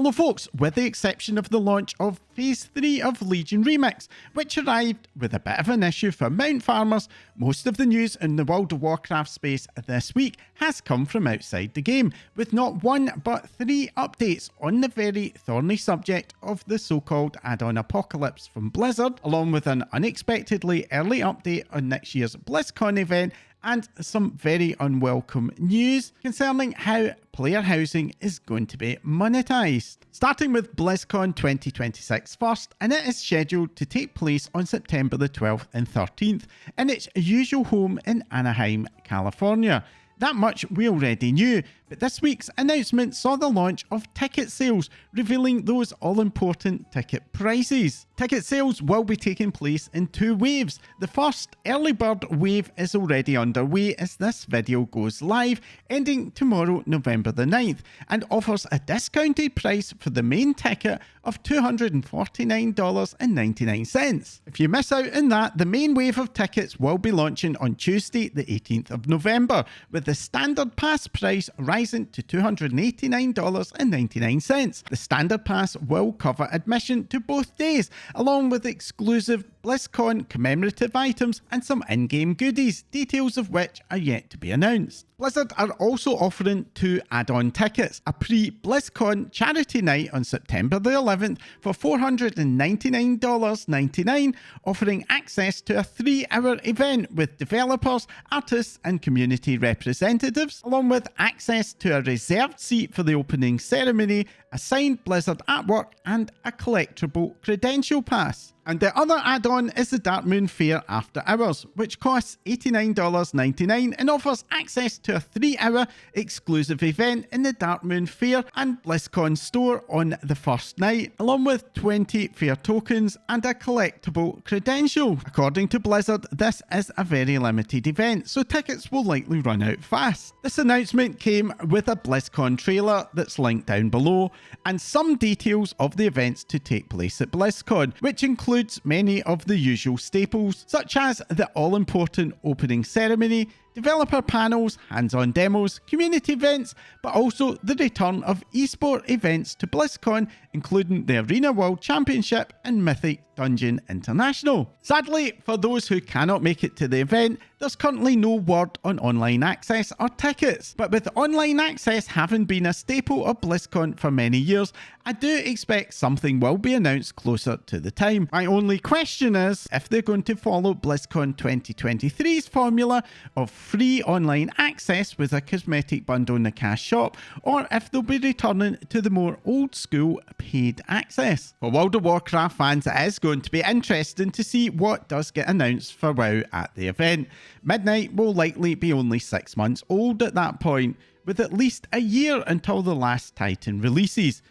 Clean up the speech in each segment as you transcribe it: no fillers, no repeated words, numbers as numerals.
Hello folks, with the exception of the launch of Phase 3 of Legion Remix, which arrived with a bit of an issue for mount farmers, most of the news in the World of Warcraft space this week has come from outside the game, with not one but 3 updates on the very thorny subject of the so-called add-on apocalypse from Blizzard, along with an unexpectedly early update on next year's Blizzcon event, and some very unwelcome news concerning how player housing is going to be monetized. Starting with BlizzCon 2026 first, and it is scheduled to take place on September the 12th and 13th in its usual home in Anaheim, California. That much we already knew, but this week's announcement saw the launch of ticket sales, revealing those all-important ticket prices. Ticket sales will be taking place in 2 waves. The first early bird wave is already underway as this video goes live, ending tomorrow, November the 9th, and offers a discounted price for the main ticket of $249.99. If you miss out on that, the main wave of tickets will be launching on Tuesday, the 18th of November, with the standard pass price rising to $289.99. The standard pass will cover admission to both days, along with exclusive BlizzCon commemorative items and some in-game goodies, details of which are yet to be announced. Blizzard are also offering 2 add-on tickets, a pre-BlizzCon charity night on September the 11th for $499.99, offering access to a 3-hour event with developers, artists and community representatives, along with access to a reserved seat for the opening ceremony, a signed Blizzard artwork and a collectible credential pass. And the other add-on is the Darkmoon Fair After Hours, which costs $89.99 and offers access to a 3-hour exclusive event in the Darkmoon Fair and BlizzCon store on the first night, along with 20 fair tokens and a collectible credential. According to Blizzard, this is a very limited event, so tickets will likely run out fast. This announcement came with a BlizzCon trailer that's linked down below, and some details of the events to take place at BlizzCon, which includes many of the usual staples, such as the all-important opening ceremony, developer panels, hands-on demos, community events, but also the return of esport events to BlizzCon, including the Arena World Championship and Mythic Dungeon International. Sadly, for those who cannot make it to the event, there's currently no word on online access or tickets. But with online access having been a staple of BlizzCon for many years, I do expect something will be announced closer to the time. My only question is if they're going to follow BlizzCon 2023's formula of free online access with a cosmetic bundle in the cash shop, or if they'll be returning to the more old school paid access. For World of Warcraft fans, it is going to be interesting to see what does get announced for WoW at the event. Midnight will likely be only 6 months old at that point, with at least a year until the last Titan releases.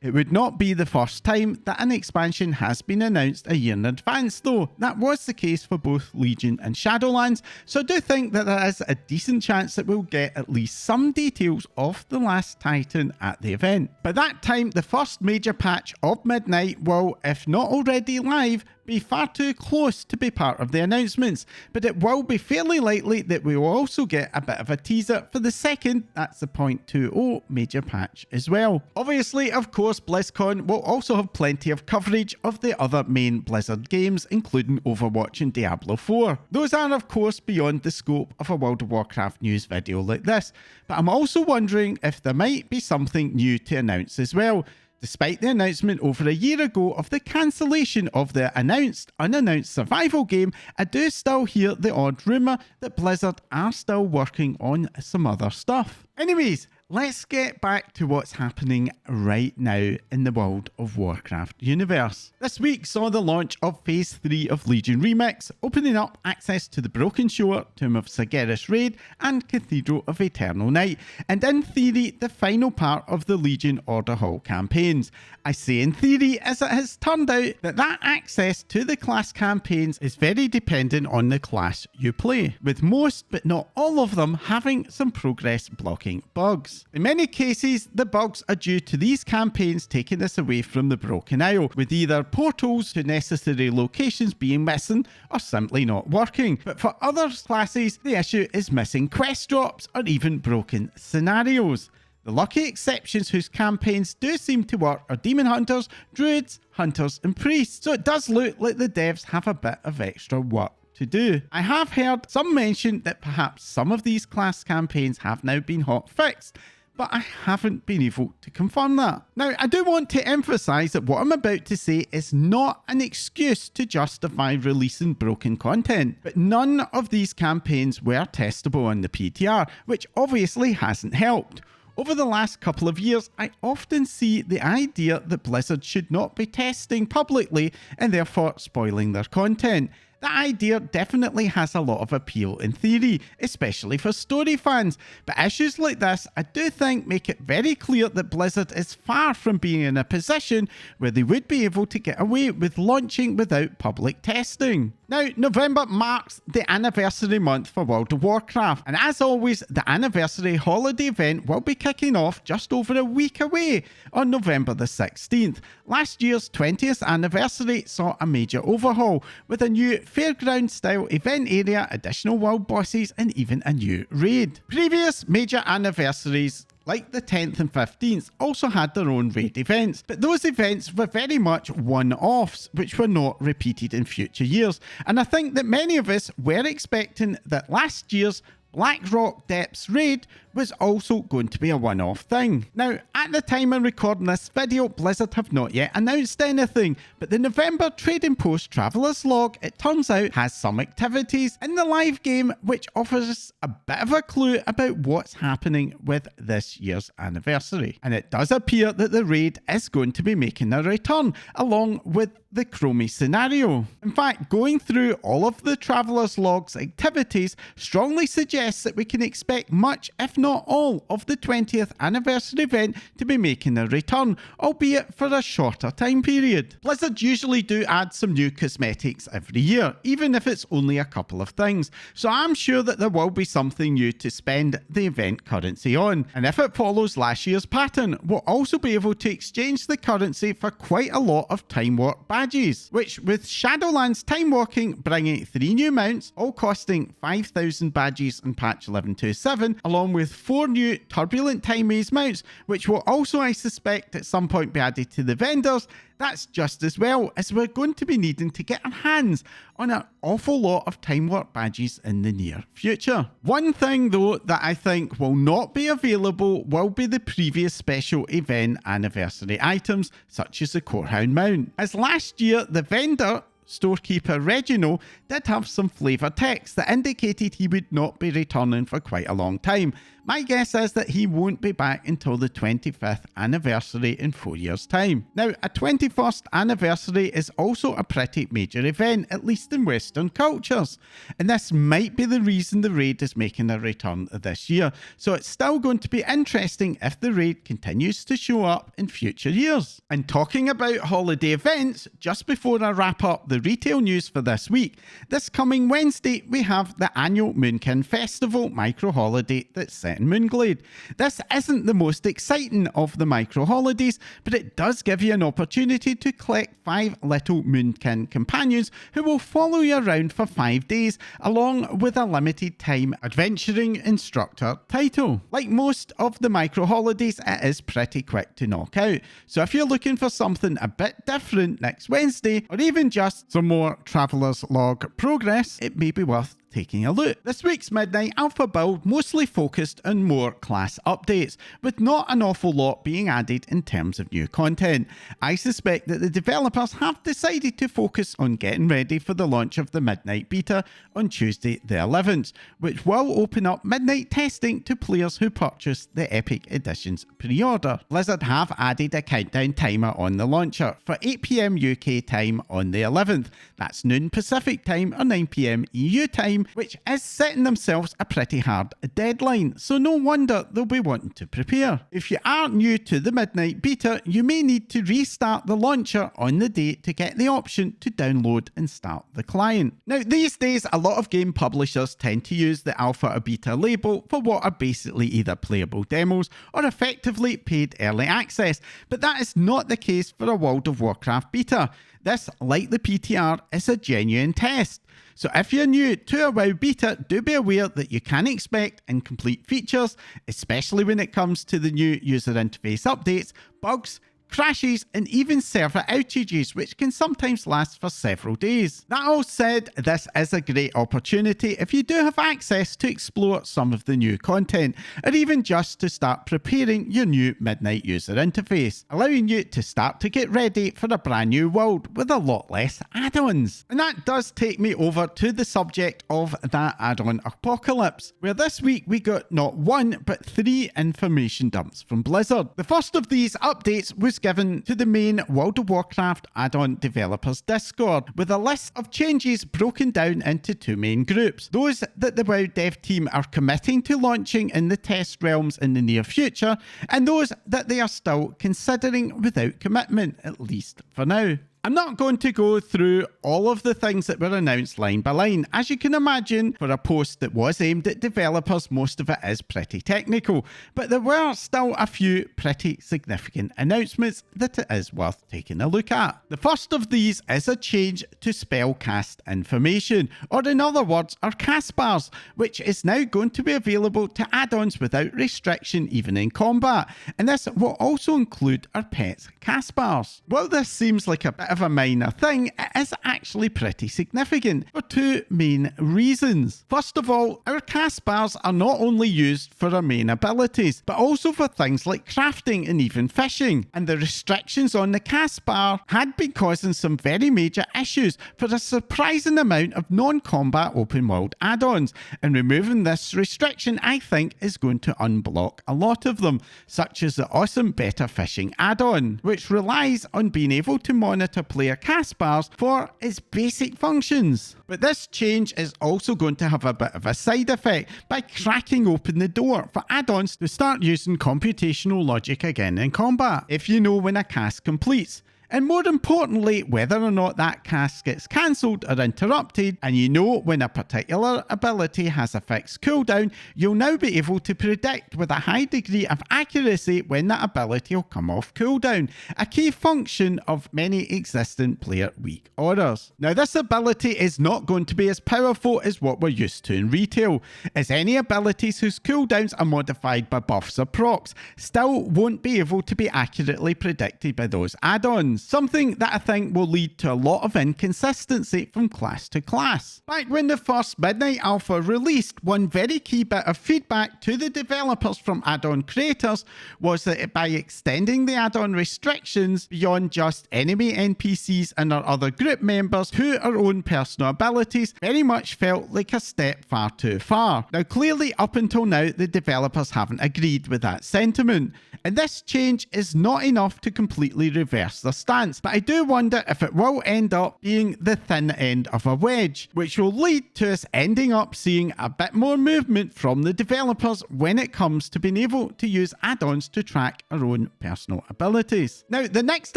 It would not be the first time that an expansion has been announced a year in advance though. That was the case for both Legion and Shadowlands, so I do think that there is a decent chance that we'll get at least some details of the last Titan at the event. By that time, the first major patch of Midnight will, if not already live, be far too close to be part of the announcements, but it will be fairly likely that we will also get a bit of a teaser for the second, that's the 0.20 major patch as well. Obviously, of course, BlizzCon will also have plenty of coverage of the other main Blizzard games, including Overwatch and Diablo 4. Those are, of course, beyond the scope of a World of Warcraft news video like this, but I'm also wondering if there might be something new to announce as well. Despite the announcement over a year ago of the cancellation of the unannounced survival game, I do still hear the odd rumour that Blizzard are still working on some other stuff. Anyways, let's get back to what's happening right now in the World of Warcraft universe. This week saw the launch of Phase 3 of Legion Remix, opening up access to the Broken Shore, Tomb of Sargeras Raid, and Cathedral of Eternal Night, and in theory, the final part of the Legion Order Hall campaigns. I say in theory as it has turned out that access to the class campaigns is very dependent on the class you play, with most but not all of them having some progress blocking bugs. In many cases, the bugs are due to these campaigns taking us away from the Broken Isle, with either portals to necessary locations being missing or simply not working. But for other classes, the issue is missing quest drops or even broken scenarios. The lucky exceptions whose campaigns do seem to work are demon hunters, druids, hunters and priests, so it does look like the devs have a bit of extra work to do. I have heard some mention that perhaps some of these class campaigns have now been hot fixed, but I haven't been able to confirm that. Now, I do want to emphasize that what I'm about to say is not an excuse to justify releasing broken content, but none of these campaigns were testable on the PTR, which obviously hasn't helped. Over the last couple of years, I often see the idea that Blizzard should not be testing publicly and therefore spoiling their content. The idea definitely has a lot of appeal in theory, especially for story fans, but issues like this I do think make it very clear that Blizzard is far from being in a position where they would be able to get away with launching without public testing. Now, November marks the anniversary month for World of Warcraft, and as always, the anniversary holiday event will be kicking off just over a week away on November the 16th. Last year's 20th anniversary saw a major overhaul, with a new fairground-style event area, additional world bosses, and even a new raid. Previous major anniversaries, like the 10th and 15th, also had their own raid events, but those events were very much one-offs, which were not repeated in future years. And I think that many of us were expecting that last year's Blackrock Depths raid was also going to be a one-off thing. Now, at the time of recording this video, Blizzard have not yet announced anything, but the November Trading Post Traveller's Log, it turns out, has some activities in the live game which offers us a bit of a clue about what's happening with this year's anniversary. And it does appear that the raid is going to be making a return, along with the Chromie scenario. In fact, going through all of the Traveller's Log's activities strongly suggests that we can expect much, if not all, of the 20th anniversary event to be making a return, albeit for a shorter time period. Blizzard usually do add some new cosmetics every year, even if it's only a couple of things, so I'm sure that there will be something new to spend the event currency on. And if it follows last year's pattern, we'll also be able to exchange the currency for quite a lot of Time Warp badges, which with Shadowlands Time Walking bringing 3 new mounts, all costing 5,000 badges in patch 11.27, along with 4 new Turbulent Time Maze mounts, which will also, I suspect, at some point be added to the vendors. That's just as well, as we're going to be needing to get our hands on an awful lot of Time Warp badges in the near future. One thing though that I think will not be available will be the previous special event anniversary items, such as the Courthound mount. As last year, the vendor storekeeper Reginald did have some flavour text that indicated he would not be returning for quite a long time. My guess is that he won't be back until the 25th anniversary in 4 years' time. Now, a 21st anniversary is also a pretty major event, at least in Western cultures, and this might be the reason the raid is making a return this year, so it's still going to be interesting if the raid continues to show up in future years. And talking about holiday events, just before I wrap up the retail news for this week, this coming Wednesday we have the annual Moonkin Festival micro holiday that's set in Moonglade. This isn't the most exciting of the micro holidays, but it does give you an opportunity to collect 5 little Moonkin companions who will follow you around for 5 days, along with a limited time adventuring instructor title. Like most of the micro holidays, it is pretty quick to knock out, so if you're looking for something a bit different next Wednesday, or even just some more Traveller's Log progress, it may be worth taking a look. This week's Midnight Alpha build mostly focused on more class updates, with not an awful lot being added in terms of new content. I suspect that the developers have decided to focus on getting ready for the launch of the Midnight Beta on Tuesday the 11th, which will open up Midnight testing to players who purchase the Epic Editions pre-order. Blizzard have added a countdown timer on the launcher for 8 PM UK time on the 11th. That's noon Pacific time or 9 PM EU time, which is setting themselves a pretty hard deadline, so no wonder they'll be wanting to prepare. If you are new to the Midnight Beta, you may need to restart the launcher on the day to get the option to download and start the client. Now, these days, a lot of game publishers tend to use the Alpha or Beta label for what are basically either playable demos or effectively paid early access, but that is not the case for a World of Warcraft beta. This, like the PTR, is a genuine test. So if you're new to a WoW beta, do be aware that you can expect incomplete features, especially when it comes to the new user interface updates, bugs, crashes, and even server outages, which can sometimes last for several days. That all said, this is a great opportunity if you do have access to explore some of the new content, or even just to start preparing your new Midnight user interface, allowing you to start to get ready for a brand new world with a lot less add-ons. And that does take me over to the subject of that add-on apocalypse, where this week we got not one but 3 information dumps from Blizzard. The first of these updates was given to the main World of Warcraft add-on developers Discord, with a list of changes broken down into 2 main groups: those that the WoW dev team are committing to launching in the test realms in the near future, and those that they are still considering without commitment, at least for now. I'm not going to go through all of the things that were announced line by line. As you can imagine, for a post that was aimed at developers, most of it is pretty technical, but there were still a few pretty significant announcements that it is worth taking a look at. The first of these is a change to spellcast information, or in other words, our cast bars, which is now going to be available to add-ons without restriction even in combat, and this will also include our pets' cast bars. While this seems like a bit of a minor thing, it is actually pretty significant for 2 main reasons. First of all, our cast bars are not only used for our main abilities, but also for things like crafting and even fishing, and the restrictions on the cast bar had been causing some very major issues for a surprising amount of non-combat open world add-ons, and removing this restriction I think is going to unblock a lot of them, such as the awesome Better Fishing add-on, which relies on being able to monitor player cast bars for its basic functions. But this change is also going to have a bit of a side effect by cracking open the door for add-ons to start using computational logic again in combat, if you know when a cast completes. And more importantly, whether or not that cast gets cancelled or interrupted, and you know when a particular ability has a fixed cooldown, you'll now be able to predict with a high degree of accuracy when that ability will come off cooldown, a key function of many existing player weak orders. Now this ability is not going to be as powerful as what we're used to in retail, as any abilities whose cooldowns are modified by buffs or procs still won't be able to be accurately predicted by those add-ons. Something that I think will lead to a lot of inconsistency from class to class. Back when the first Midnight Alpha released, one very key bit of feedback to the developers from add-on creators was that by extending the add-on restrictions beyond just enemy NPCs and our other group members who our own personal abilities very much felt like a step far too far. Now clearly up until now the developers haven't agreed with that sentiment, and this change is not enough to completely reverse the stance, but I do wonder if it will end up being the thin end of a wedge, which will lead to us ending up seeing a bit more movement from the developers when it comes to being able to use add-ons to track our own personal abilities. Now the next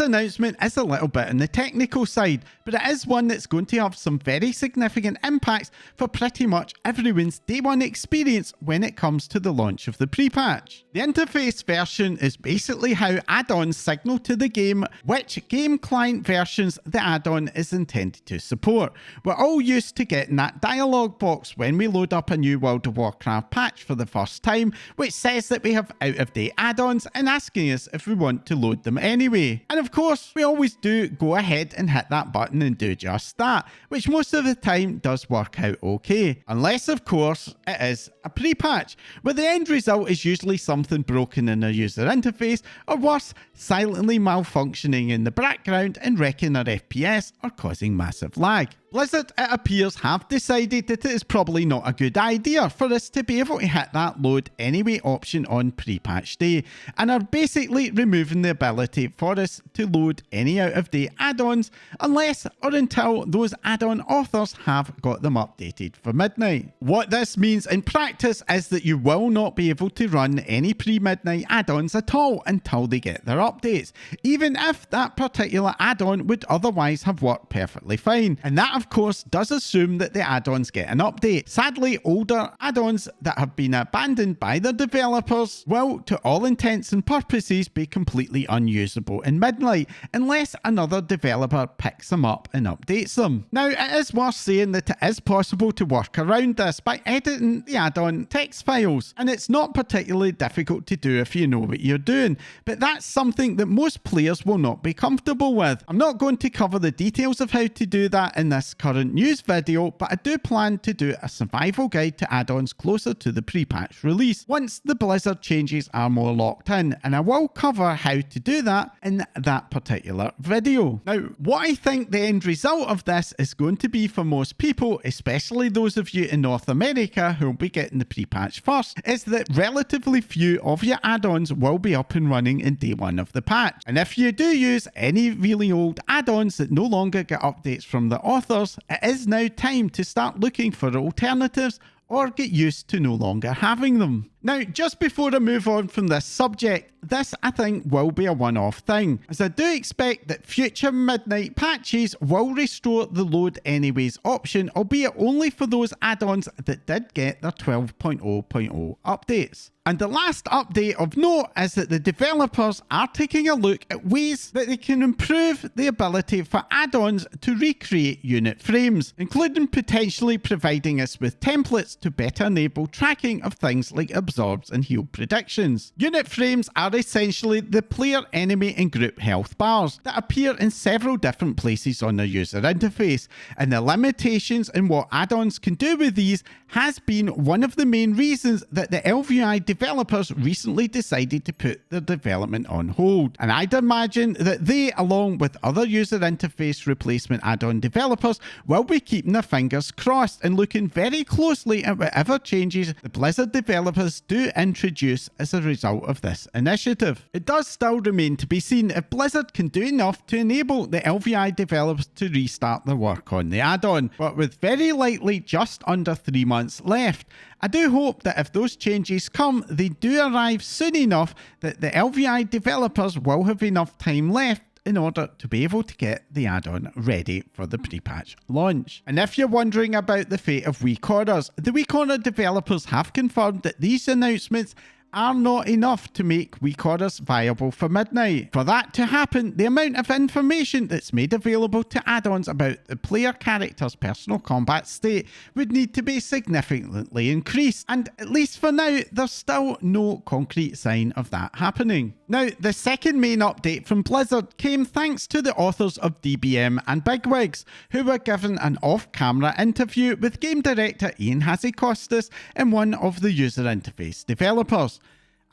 announcement is a little bit on the technical side, but it is one that's going to have some very significant impacts for pretty much everyone's day one experience when it comes to the launch of the pre-patch. The interface version is basically how add-ons signal to the game which game client versions the add-on is intended to support. We're all used to getting that dialog box when we load up a new World of Warcraft patch for the first time, which says that we have out-of-date add-ons and asking us if we want to load them anyway. And of course, we always do go ahead and hit that button and do just that, which most of the time does work out okay. Unless, of course, it is a pre-patch, where the end result is usually something broken in our user interface, or worse, silently malfunctioning in the background and wrecking our FPS or causing massive lag. Blizzard, it appears, have decided that it is probably not a good idea for us to be able to hit that load anyway option on pre-patch day, and are basically removing the ability for us to load any out-of-date add-ons unless or until those add-on authors have got them updated for Midnight. What this means in practice is that you will not be able to run any pre-Midnight add-ons at all until they get their updates, even if that particular add-on would otherwise have worked perfectly fine. And that, of of course does assume that the add-ons get an update. Sadly, older add-ons that have been abandoned by the developers will, to all intents and purposes, be completely unusable in Midnight unless another developer picks them up and updates them. Now, it is worth saying that it is possible to work around this by editing the add-on text files, and it's not particularly difficult to do if you know what you're doing, but that's something that most players will not be comfortable with. I'm not going to cover the details of how to do that in this current news video, but I do plan to do a survival guide to add-ons closer to the pre-patch release once the Blizzard changes are more locked in, and I will cover how to do that in that particular video. Now, what I think the end result of this is going to be for most people, especially those of you in North America who will be getting the pre-patch first, is that relatively few of your add-ons will be up and running in day one of the patch. And if you do use any really old add-ons that no longer get updates from the authors, it is now time to start looking for alternatives or get used to no longer having them. Now, just before I move on from this subject, this I think will be a one-off thing, as I do expect that future Midnight patches will restore the load anyways option, albeit only for those add-ons that did get their 12.0.0 updates. And the last update of note is that the developers are taking a look at ways that they can improve the ability for add-ons to recreate unit frames, including potentially providing us with templates to better enable tracking of things like absorbs and heal predictions. Unit frames are essentially the player, enemy and group health bars that appear in several different places on the user interface, and the limitations in what add-ons can do with these has been one of the main reasons that the LVI developers recently decided to put their development on hold. And I'd imagine that they, along with other user interface replacement add-on developers, will be keeping their fingers crossed and looking very closely at whatever changes the Blizzard developers do introduce as a result of this initiative. It does still remain to be seen if Blizzard can do enough to enable the LVI developers to restart their work on the add-on, but with very likely just under 3 months left, I do hope that if those changes come, they do arrive soon enough that the LVI developers will have enough time left in order to be able to get the add-on ready for the pre-patch launch. And if you're wondering about the fate of weak orders, the weak order developers have confirmed that these announcements are not enough to make weak orders viable for Midnight. For that to happen, the amount of information that's made available to add-ons about the player character's personal combat state would need to be significantly increased, and at least for now, there's still no concrete sign of that happening. Now, the second main update from Blizzard came thanks to the authors of DBM and Bigwigs, who were given an off-camera interview with game director Ian Hazzikostas and one of the user interface developers.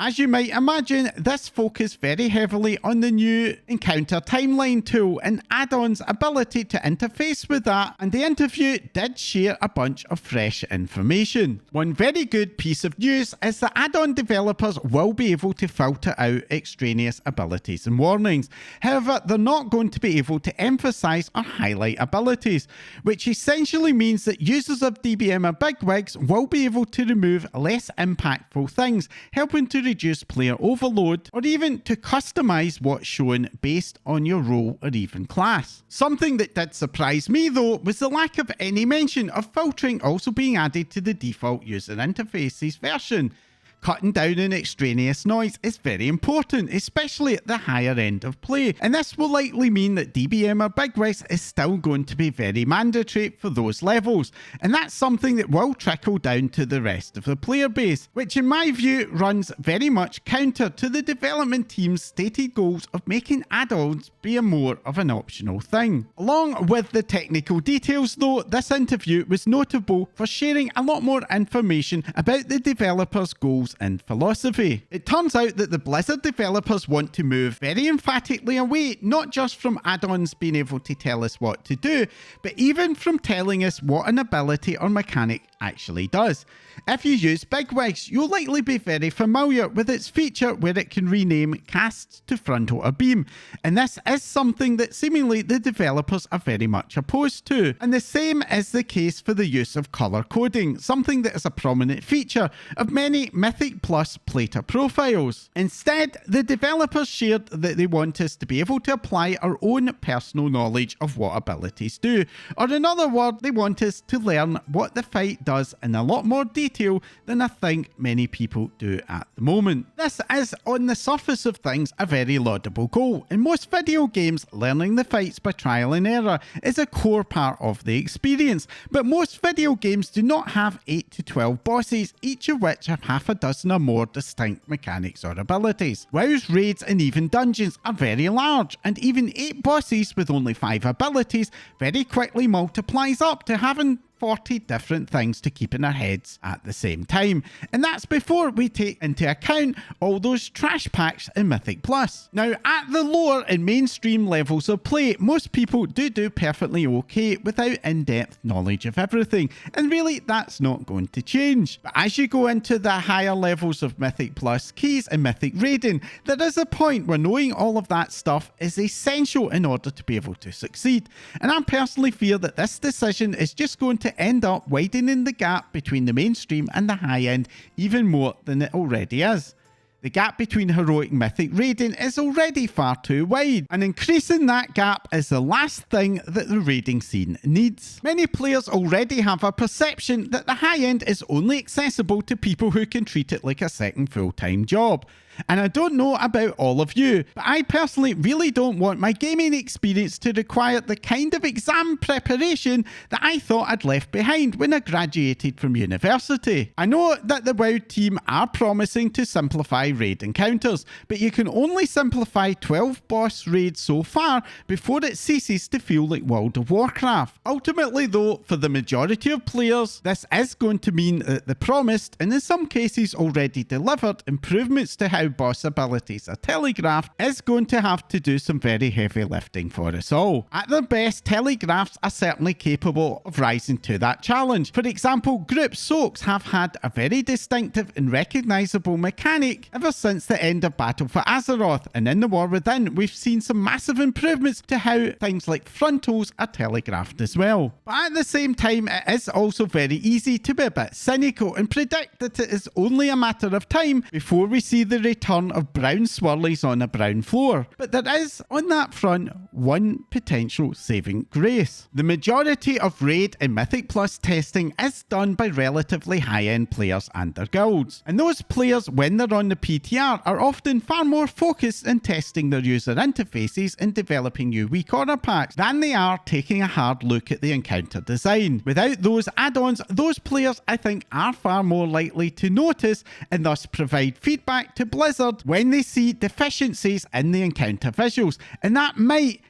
As you might imagine, this focused very heavily on the new Encounter Timeline tool and add-on's ability to interface with that, and the interview did share a bunch of fresh information. One very good piece of news is that add-on developers will be able to filter out extraneous abilities and warnings. However, they're not going to be able to emphasize or highlight abilities, which essentially means that users of DBM or Bigwigs will be able to remove less impactful things, helping to reduce player overload, or even to customize what's shown based on your role or even class. Something that did surprise me though was the lack of any mention of filtering also being added to the default user interface's version. Cutting down on extraneous noise is very important, especially at the higher end of play, and this will likely mean that DBM or Bigwigs is still going to be very mandatory for those levels, and that's something that will trickle down to the rest of the player base, which in my view runs very much counter to the development team's stated goals of making add-ons be a more of an optional thing. Along with the technical details though, this interview was notable for sharing a lot more information about the developers' goals and philosophy. It turns out that the Blizzard developers want to move very emphatically away, not just from add-ons being able to tell us what to do, but even from telling us what an ability or mechanic actually does. If you use Bigwigs, you'll likely be very familiar with its feature where it can rename casts to frontal or beam, and this is something that seemingly the developers are very much opposed to. And the same is the case for the use of colour coding, something that is a prominent feature of many Mythic Plus plater profiles. Instead, the developers shared that they want us to be able to apply our own personal knowledge of what abilities do, or in other words, they want us to learn what the fight does in a lot more detail than I think many people do at the moment. This is, on the surface of things, a very laudable goal. In most video games, learning the fights by trial and error is a core part of the experience, but most video games do not have 8 to 12 bosses, each of which have half a dozen or more distinct mechanics or abilities. WoW's raids and even dungeons are very large, and even 8 bosses with only 5 abilities very quickly multiplies up to having 40 different things to keep in our heads at the same time. And that's before we take into account all those trash packs in Mythic Plus. Now, at the lower and mainstream levels of play, most people do perfectly okay without in-depth knowledge of everything. And really, that's not going to change. But as you go into the higher levels of Mythic Plus keys and Mythic Raiding, there is a point where knowing all of that stuff is essential in order to be able to succeed. And I personally fear that this decision is just going to end up widening the gap between the mainstream and the high end even more than it already is. The gap between heroic and mythic raiding is already far too wide, and increasing that gap is the last thing that the raiding scene needs. Many players already have a perception that the high end is only accessible to people who can treat it like a second full-time job. And I don't know about all of you, but I personally really don't want my gaming experience to require the kind of exam preparation that I thought I'd left behind when I graduated from university. I know that the WoW team are promising to simplify raid encounters, but you can only simplify 12 boss raids so far before it ceases to feel like World of Warcraft. Ultimately though, for the majority of players, this is going to mean that the promised, and in some cases already delivered, improvements to how boss abilities are telegraphed is going to have to do some very heavy lifting for us all. At their best, telegraphs are certainly capable of rising to that challenge. For example, group soaks have had a very distinctive and recognisable mechanic ever since the end of Battle for Azeroth, and in the War Within we've seen some massive improvements to how things like frontals are telegraphed as well. But at the same time, it is also very easy to be a bit cynical and predict that it is only a matter of time before we see the return of brown swirlies on a brown floor. But there is, on that front, one potential saving grace. The majority of Raid and Mythic Plus testing is done by relatively high-end players and their guilds. And those players, when they're on the PTR, are often far more focused in testing their user interfaces and developing new weak order packs than they are taking a hard look at the encounter design. Without those add-ons, those players, I think, are far more likely to notice and thus provide feedback to Blizzard when they see deficiencies in the encounter visuals, and that might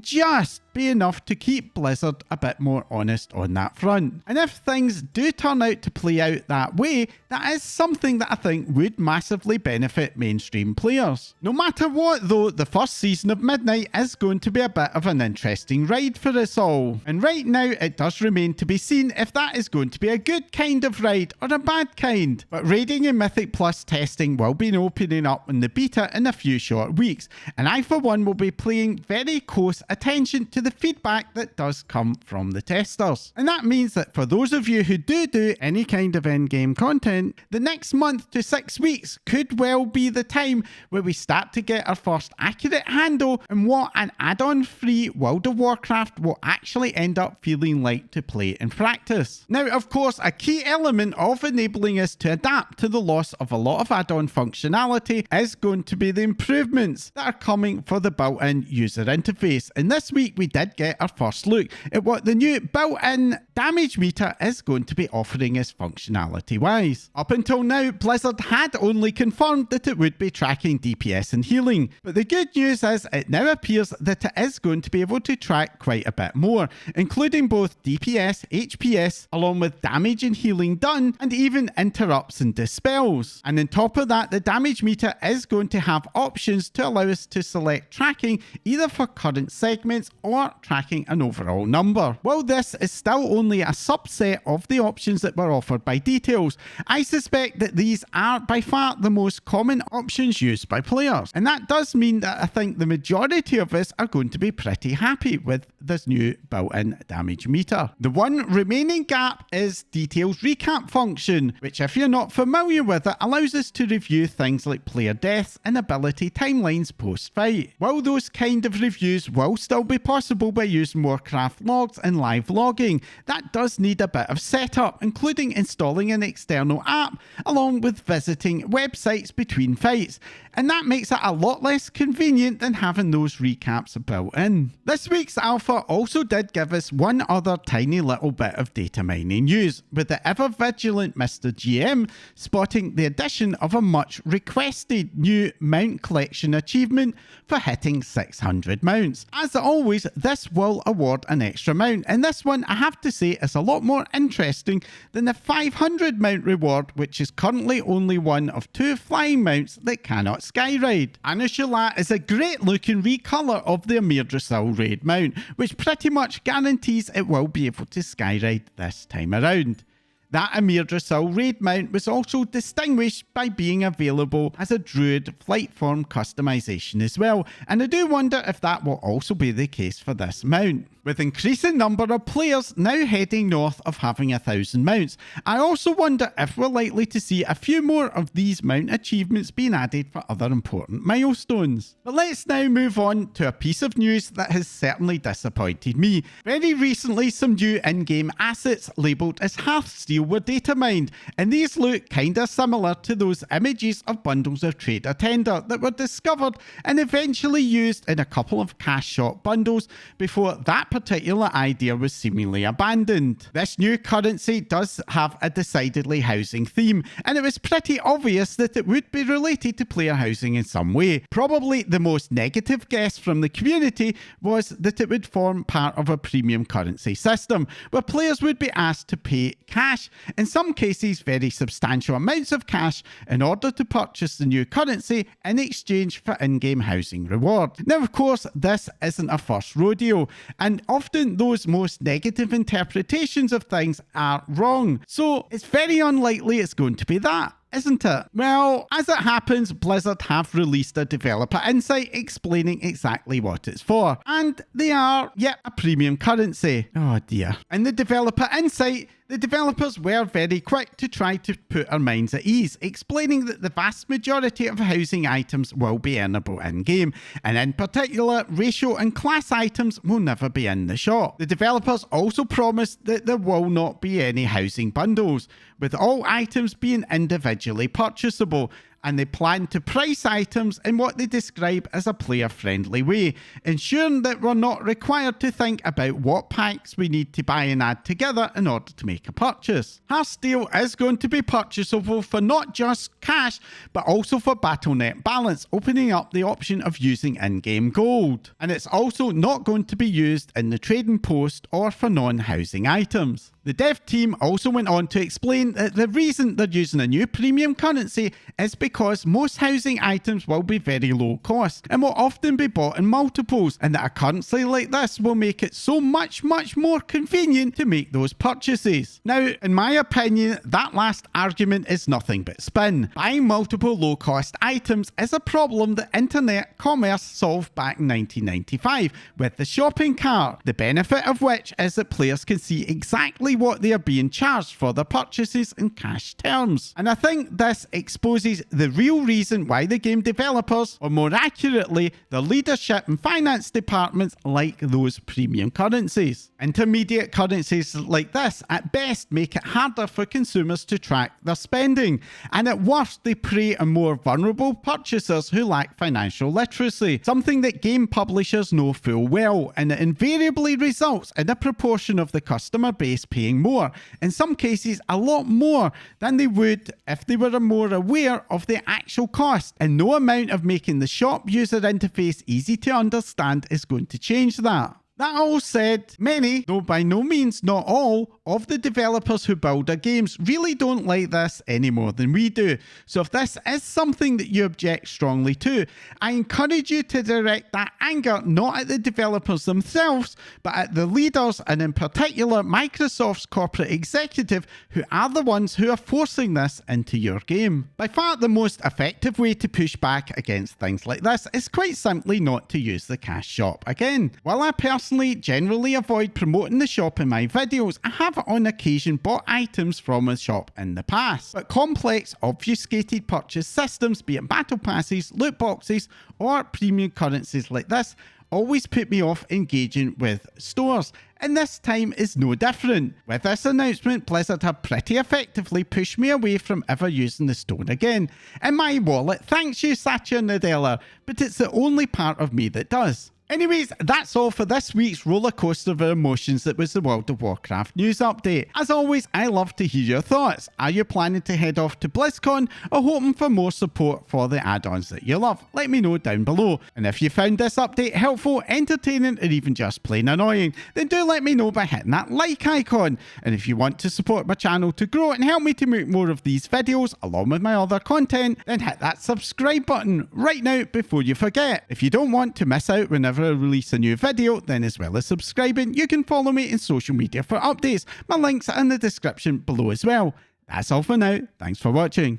just be enough to keep Blizzard a bit more honest on that front. And if things do turn out to play out that way, that is something that I think would massively benefit mainstream players. No matter what though, the first season of Midnight is going to be a bit of an interesting ride for us all. And right now it does remain to be seen if that is going to be a good kind of ride or a bad kind. But raiding and Mythic Plus testing will be opening up in the beta in a few short weeks, and I for one will be paying very close attention to the feedback that does come from the testers. And that means that for those of you who do any kind of endgame content, the next month to 6 weeks could well be the time where we start to get our first accurate handle on what an add-on free World of Warcraft will actually end up feeling like to play in practice. Now, of course, a key element of enabling us to adapt to the loss of a lot of add-on functionality is going to be the improvements that are coming for the built-in user interface. And this week we did get our first look at what the new built-in damage meter is going to be offering us functionality wise. Up until now, Blizzard had only confirmed that it would be tracking DPS and healing, but the good news is it now appears that it is going to be able to track quite a bit more, including both DPS, HPS, along with damage and healing done, and even interrupts and dispels. And on top of that, the damage meter is going to have options to allow us to select tracking either for current segments or tracking an overall number. While this is still only a subset of the options that were offered by Details, I suspect that these are by far the most common options used by players. And that does mean that I think the majority of us are going to be pretty happy with this new built-in damage meter. The one remaining gap is Details recap function, which if you're not familiar with it, allows us to review things like player deaths and ability timelines post-fight. While those kind of reviews will still be possible by using Warcraft logs and live logging, that does need a bit of setup, including installing an external app, along with visiting websites between fights, and that makes it a lot less convenient than having those recaps built in. This week's alpha also did give us one other tiny little bit of data mining news, with the ever-vigilant Mr. GM spotting the addition of a much requested new mount collection achievement for hitting 600 mounts. As always, this will award an extra mount, and this one I have to say is a lot more interesting than the 500 mount reward, which is currently only one of 2 flying mounts that cannot skyride. Anushala is a great looking recolour of the Amir Drasil raid mount, which pretty much guarantees it will be able to skyride this time around. That Amir Drasil raid mount was also distinguished by being available as a Druid flight form customization as well, and I do wonder if that will also be the case for this mount. With increasing number of players now heading north of having 1,000 mounts, I also wonder if we're likely to see a few more of these mount achievements being added for other important milestones. But let's now move on to a piece of news that has certainly disappointed me. Very recently, some new in-game assets labelled as Hearthsteel were data mined, and these look kinda similar to those images of bundles of Trader Tender that were discovered and eventually used in a couple of cash shop bundles before that particular idea was seemingly abandoned. This new currency does have a decidedly housing theme, and it was pretty obvious that it would be related to player housing in some way. Probably the most negative guess from the community was that it would form part of a premium currency system, where players would be asked to pay cash, in some cases very substantial amounts of cash, in order to purchase the new currency in exchange for in-game housing reward. Now, of course, this isn't a first rodeo, and often those most negative interpretations of things are wrong. So it's very unlikely it's going to be that, isn't it? Well, as it happens, Blizzard have released a developer insight explaining exactly what it's for. And they are, yet a premium currency. Oh dear. In the developer insight, the developers were very quick to try to put our minds at ease, explaining that the vast majority of housing items will be earnable in-game, and in particular, ratio and class items will never be in the shop. The developers also promised that there will not be any housing bundles, with all items being individually purchasable, and they plan to price items in what they describe as a player-friendly way, ensuring that we're not required to think about what packs we need to buy and add together in order to make a purchase. Hearthsteel is going to be purchasable for not just cash, but also for Battle.net balance, opening up the option of using in-game gold. And it's also not going to be used in the trading post or for non-housing items. The dev team also went on to explain that the reason they're using a new premium currency is because most housing items will be very low cost and will often be bought in multiples, and that a currency like this will make it so much more convenient to make those purchases. Now, in my opinion, that last argument is nothing but spin. Buying multiple low cost items is a problem that internet commerce solved back in 1995 with the shopping cart, the benefit of which is that players can see exactly what they are being charged for their purchases in cash terms. And I think this exposes the real reason why the game developers, or more accurately, the leadership and finance departments, like those premium currencies. Intermediate currencies like this, at best, make it harder for consumers to track their spending, and at worst, they prey on more vulnerable purchasers who lack financial literacy, something that game publishers know full well, and it invariably results in a proportion of the customer base paying more, in some cases a lot more than they would if they were more aware of the actual cost, and no amount of making the shop user interface easy to understand is going to change that. That all said, many, though by no means not all, of the developers who build our games really don't like this any more than we do. So if this is something that you object strongly to, I encourage you to direct that anger not at the developers themselves, but at the leaders, and in particular Microsoft's corporate executive, who are the ones who are forcing this into your game. By far the most effective way to push back against things like this is quite simply not to use the cash shop again. While I personally generally avoid promoting the shop in my videos, I have on occasion bought items from the shop in the past. But complex, obfuscated purchase systems, be it battle passes, loot boxes, or premium currencies like this, always put me off engaging with stores. And this time is no different. With this announcement, Blizzard have pretty effectively pushed me away from ever using the store again. And my wallet thanks you, Satya Nadella, but it's the only part of me that does. Anyways, that's all for this week's Rollercoaster of Emotions that was the World of Warcraft news update. As always, I love to hear your thoughts. Are you planning to head off to Blizzcon or hoping for more support for the add-ons that you love? Let me know down below. And if you found this update helpful, entertaining, or even just plain annoying, then do let me know by hitting that like icon. And if you want to support my channel to grow and help me to make more of these videos along with my other content, then hit that subscribe button right now before you forget. If you don't want to miss out whenever I release a new video, then as well as subscribing, you can follow me in social media for updates. My links are in the description below as well. That's all for now. Thanks for watching.